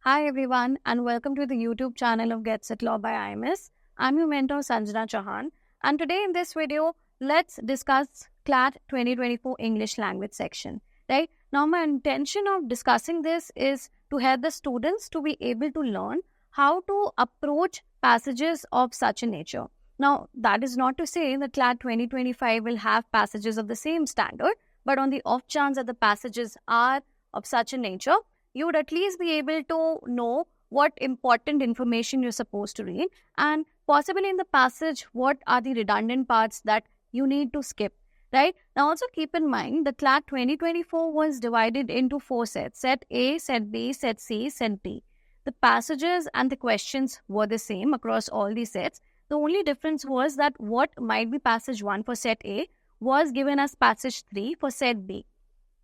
Hi everyone and welcome to the YouTube channel of Get Set Law by IMS. I'm your mentor Sanjana Chauhan, and today in this video, let's discuss CLAT 2024 English language section. Right? Now my intention of discussing this is to help the students to be able to learn how to approach passages of such a nature. Now that is not to say that CLAT 2025 will have passages of the same standard, but on the off chance that the passages are of such a nature, you would at least be able to know what important information you're supposed to read, and possibly in the passage, what are the redundant parts that you need to skip, right? Now, also keep in mind the CLAT 2024 was divided into 4 sets: Set A, Set B, Set C, Set D. The passages and the questions were the same across all these sets. The only difference was that what might be passage 1 for Set A was given as passage 3 for Set B.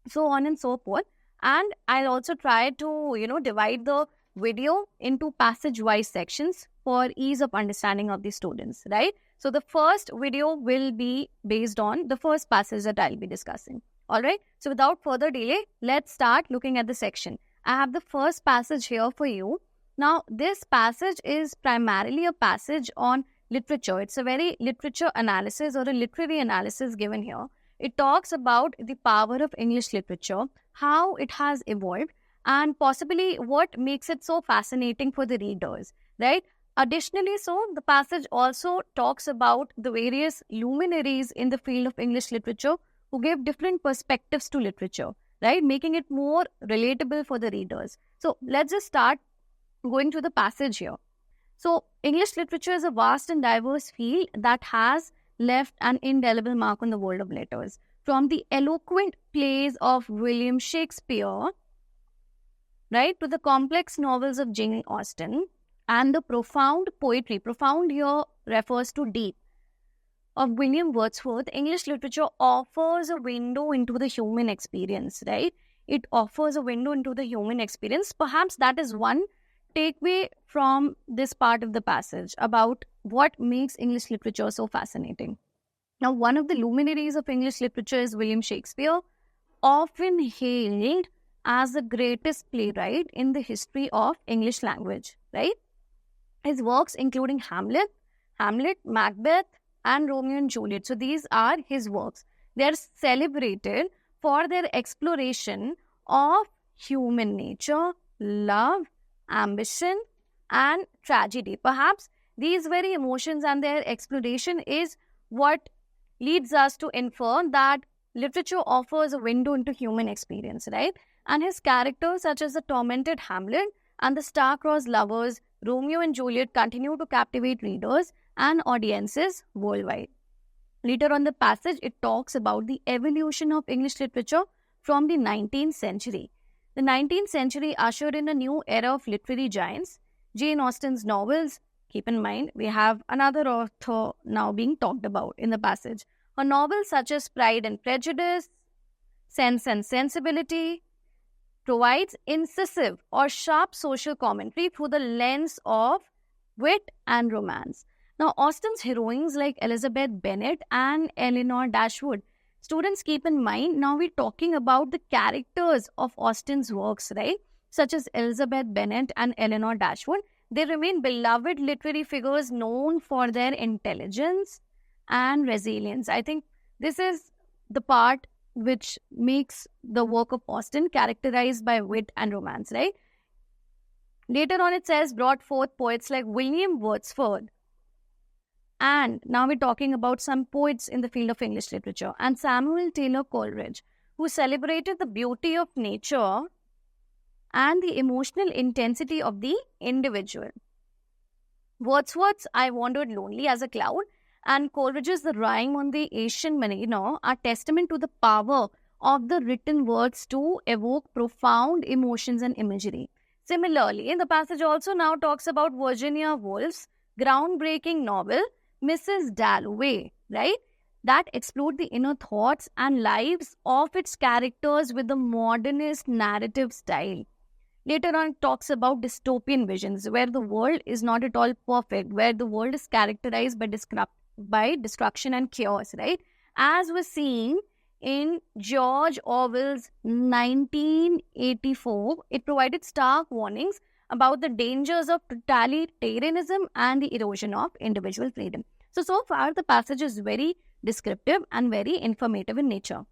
So on and so forth. And I'll also try to, divide the video into passage-wise sections for ease of understanding of the students, right? So the first video will be based on the first passage that I'll be discussing. All right. So without further delay, let's start looking at the section. I have the first passage here for you. Now, this passage is primarily a passage on literature. It's a very literature analysis or a literary analysis given here. It talks about the power of English literature, how it has evolved, and possibly what makes it so fascinating for the readers, right? Additionally, the passage also talks about the various luminaries in the field of English literature who give different perspectives to literature, right? Making it more relatable for the readers. So let's just start going to the passage here. So English literature is a vast and diverse field that has left an indelible mark on the world of letters. From the eloquent plays of William Shakespeare, right, to the complex novels of Jane Austen, and the profound poetry, profound here refers to deep, of William Wordsworth, English literature offers a window into the human experience, right? It offers a window into the human experience. Perhaps that is one takeaway from this part of the passage about what makes English literature so fascinating. Now, one of the luminaries of English literature is William Shakespeare, often hailed as the greatest playwright in the history of English language, right? His works including Hamlet, Macbeth, and Romeo and Juliet. So these are his works. They are celebrated for their exploration of human nature, love, ambition, and tragedy. Perhaps these very emotions and their exploration is what leads us to infer that literature offers a window into human experience, right? And his characters, such as the tormented Hamlet and the star-crossed lovers, Romeo and Juliet, continue to captivate readers and audiences worldwide. Later on the passage, it talks about the evolution of English literature from the 19th century. The 19th century ushered in a new era of literary giants. Jane Austen's novels, keep in mind, we have another author now being talked about in the passage. Her novels such as Pride and Prejudice, Sense and Sensibility, provides incisive or sharp social commentary through the lens of wit and romance. Now, Austen's heroines like Elizabeth Bennet and Eleanor Dashwood. Students, keep in mind, now we're talking about the characters of Austen's works, right? Such as Elizabeth Bennet and Eleanor Dashwood. They remain beloved literary figures known for their intelligence and resilience. I think this is the part which makes the work of Austen characterized by wit and romance, right? Later on it says, brought forth poets like William Wordsworth. And now we're talking about some poets in the field of English literature, and Samuel Taylor Coleridge, who celebrated the beauty of nature and the emotional intensity of the individual. Wordsworth's I Wandered Lonely as a Cloud and Coleridge's The Rime on the Asian Mariner are testament to the power of the written words to evoke profound emotions and imagery. Similarly, the passage also now talks about Virginia Woolf's groundbreaking novel, Mrs. Dalloway, right? That explored the inner thoughts and lives of its characters with the modernist narrative style. Later on, it talks about dystopian visions, where the world is not at all perfect, where the world is characterized by destruction and chaos, right? As was seen in George Orwell's 1984, it provided stark warnings about the dangers of totalitarianism and the erosion of individual freedom. So far the passage is very descriptive and very informative in nature.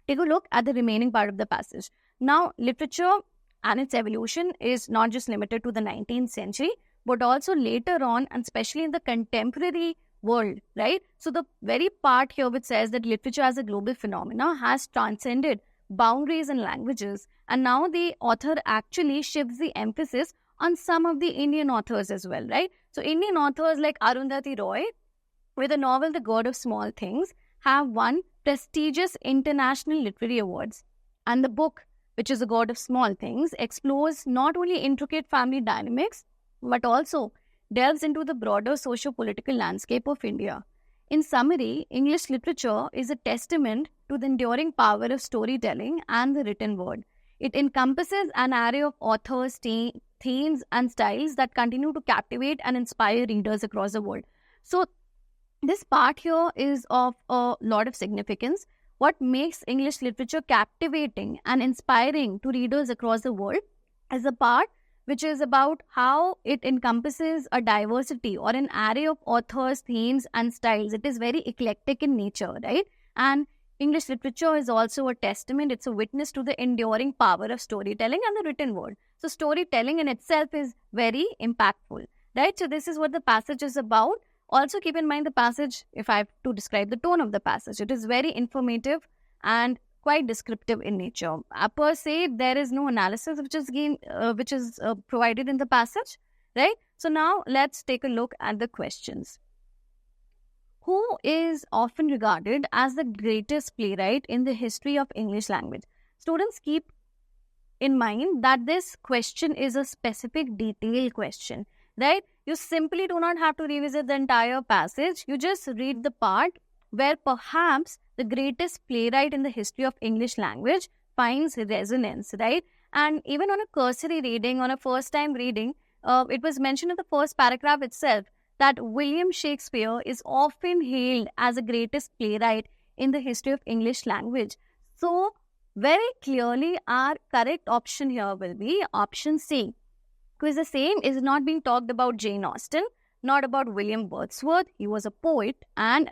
Take a look at the remaining part of the passage. Now, literature and its evolution is not just limited to the 19th century, but also later on, and especially in the contemporary world, right? So the very part here which says that literature as a global phenomena has transcended boundaries and languages, and now the author actually shifts the emphasis on some of the Indian authors as well, right? So Indian authors like Arundhati Roy, with the novel The God of Small Things, have won prestigious international literary awards. And the book, which is The God of Small Things, explores not only intricate family dynamics, but also delves into the broader socio-political landscape of India. In summary, English literature is a testament to the enduring power of storytelling and the written word. It encompasses an array of authors, themes, and styles that continue to captivate and inspire readers across the world. So, this part here is of a lot of significance. What makes English literature captivating and inspiring to readers across the world is a part which is about how it encompasses a diversity or an array of authors, themes, and styles. It is very eclectic in nature, right? And English literature is also a testament, it's a witness to the enduring power of storytelling and the written word. So storytelling in itself is very impactful, right? So this is what the passage is about. Also keep in mind the passage, if I have to describe the tone of the passage, it is very informative and quite descriptive in nature. Per se, there is no analysis which is provided in the passage, right? So now let's take a look at the questions. Who is often regarded as the greatest playwright in the history of English language? Students, keep in mind that this question is a specific detailed question, right? You simply do not have to revisit the entire passage. You just read the part where perhaps the greatest playwright in the history of English language finds resonance, right? And even on a cursory reading, on a first-time reading, it was mentioned in the first paragraph itself that William Shakespeare is often hailed as the greatest playwright in the history of English language. So, very clearly, our correct option here will be option C. Because the same is not being talked about Jane Austen, not about William Wordsworth. He was a poet, and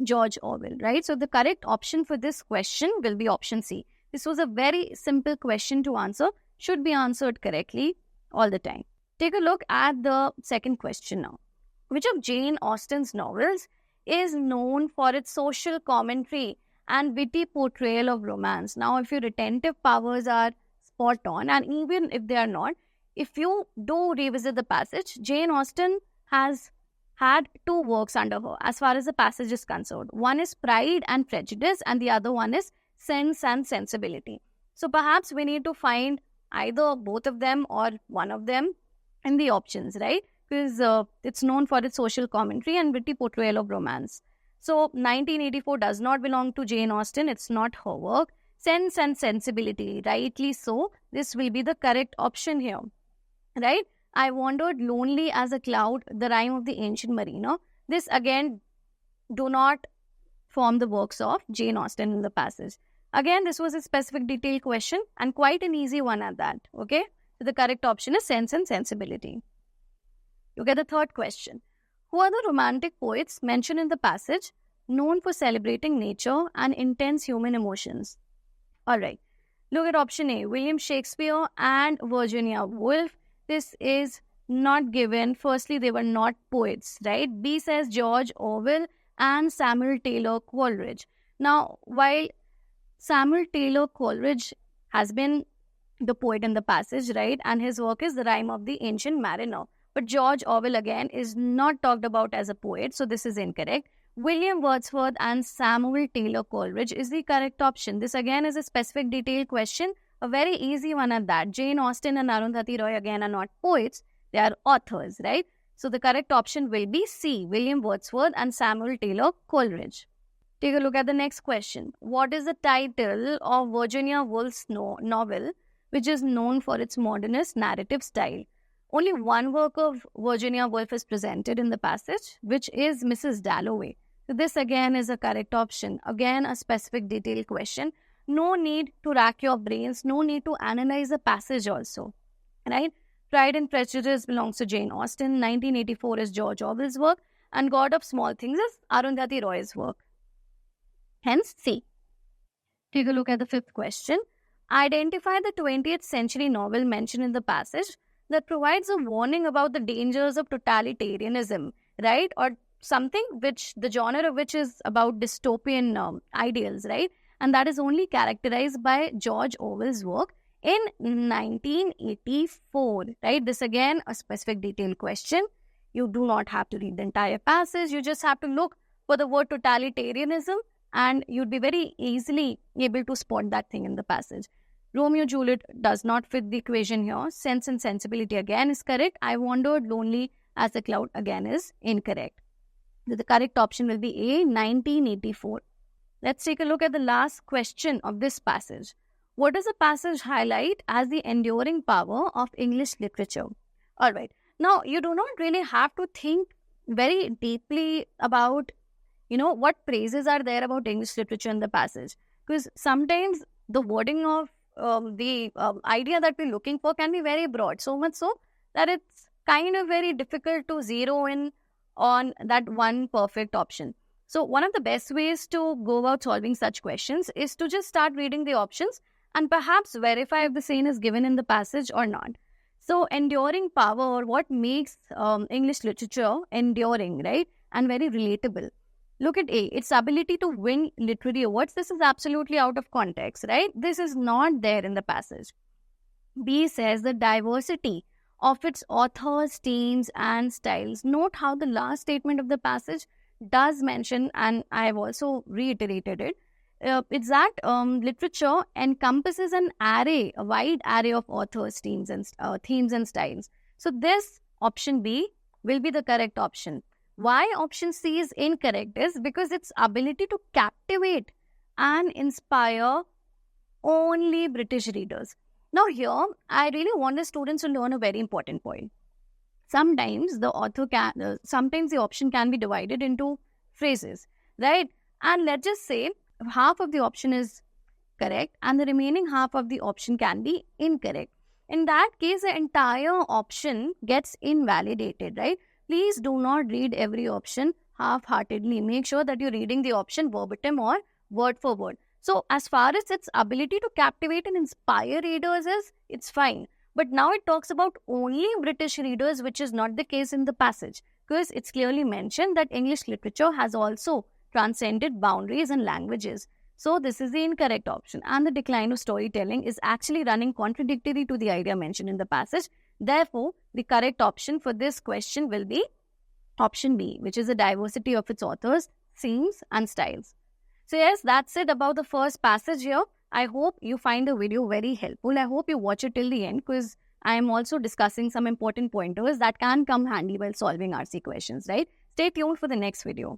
George Orwell, right? So the correct option for this question will be option C. This was a very simple question to answer, should be answered correctly all the time. Take a look at the second question now. Which of Jane Austen's novels is known for its social commentary and witty portrayal of romance? Now, if your retentive powers are spot on, and even if they are not, if you do revisit the passage, Jane Austen has had two works under her as far as the passage is concerned. One is Pride and Prejudice and the other one is Sense and Sensibility. So perhaps we need to find either both of them or one of them in the options, right? Because it's known for its social commentary and witty portrayal of romance. So 1984 does not belong to Jane Austen. It's not her work. Sense and Sensibility, rightly so. This will be the correct option here. Right? I wandered lonely as a cloud, the rhyme of the ancient mariner. This again do not form the works of Jane Austen in the passage. Again, this was a specific detailed question and quite an easy one at that. Okay? So the correct option is Sense and Sensibility. You get the third question. Who are the romantic poets mentioned in the passage known for celebrating nature and intense human emotions? Alright. Look at option A, William Shakespeare and Virginia Woolf. This is not given. Firstly, they were not poets, right? B says George Orwell and Samuel Taylor Coleridge. Now, while Samuel Taylor Coleridge has been the poet in the passage, right? And his work is The Rime of the Ancient Mariner. But George Orwell, again, is not talked about as a poet, so this is incorrect. William Wordsworth and Samuel Taylor Coleridge is the correct option. This, again, is a specific detailed question. A very easy one at that. Jane Austen and Arundhati Roy again are not poets. They are authors, right? So the correct option will be C, William Wordsworth and Samuel Taylor Coleridge. Take a look at the next question. What is the title of Virginia Woolf's novel, which is known for its modernist narrative style? Only one work of Virginia Woolf is presented in the passage, which is Mrs. Dalloway. So this again is a correct option. Again, a specific detailed question. No need to rack your brains. No need to analyze the passage also, right? Pride and Prejudice belongs to Jane Austen. 1984 is George Orwell's work. And God of Small Things is Arundhati Roy's work. Hence, C. Take a look at the fifth question. Identify the 20th century novel mentioned in the passage that provides a warning about the dangers of totalitarianism, right? Or something which the genre of which is about dystopian ideals, right? And that is only characterized by George Orwell's work in 1984, right? This again, a specific detailed question. You do not have to read the entire passage. You just have to look for the word totalitarianism and you'd be very easily able to spot that thing in the passage. Romeo Juliet does not fit the equation here. Sense and Sensibility again is correct. I Wandered Lonely as a Cloud again is incorrect. The correct option will be A, 1984. Let's take a look at the last question of this passage. What does the passage highlight as the enduring power of English literature? All right. Now, you do not really have to think very deeply about, what praises are there about English literature in the passage. Because sometimes the wording of the idea that we're looking for can be very broad. So much so that it's kind of very difficult to zero in on that one perfect option. So one of the best ways to go about solving such questions is to just start reading the options and perhaps verify if the same is given in the passage or not. So enduring power, or what makes English literature enduring, right? And very relatable. Look at A, its ability to win literary awards. This is absolutely out of context, right? This is not there in the passage. B says the diversity of its authors, themes, and styles. Note how the last statement of the passage does mention, and I have also reiterated it, it's that literature encompasses a wide array of authors, themes, and styles. So this option B will be the correct option. Why option C is incorrect is because its ability to captivate and inspire only British readers. Now here, I really want the students to learn a very important point. Sometimes the option can be divided into phrases, right? And let's just say half of the option is correct and the remaining half of the option can be incorrect. In that case, the entire option gets invalidated, right? Please do not read every option half-heartedly. Make sure that you're reading the option verbatim or word for word. So as far as its ability to captivate and inspire readers is, it's fine. But now it talks about only British readers, which is not the case in the passage, because it's clearly mentioned that English literature has also transcended boundaries and languages. So this is the incorrect option, and the decline of storytelling is actually running contradictory to the idea mentioned in the passage. Therefore, the correct option for this question will be option B, which is the diversity of its authors, themes, and styles. So yes, that's it about the first passage here. I hope you find the video very helpful. I hope you watch it till the end, because I am also discussing some important pointers that can come handy while solving RC questions, right? Stay tuned for the next video.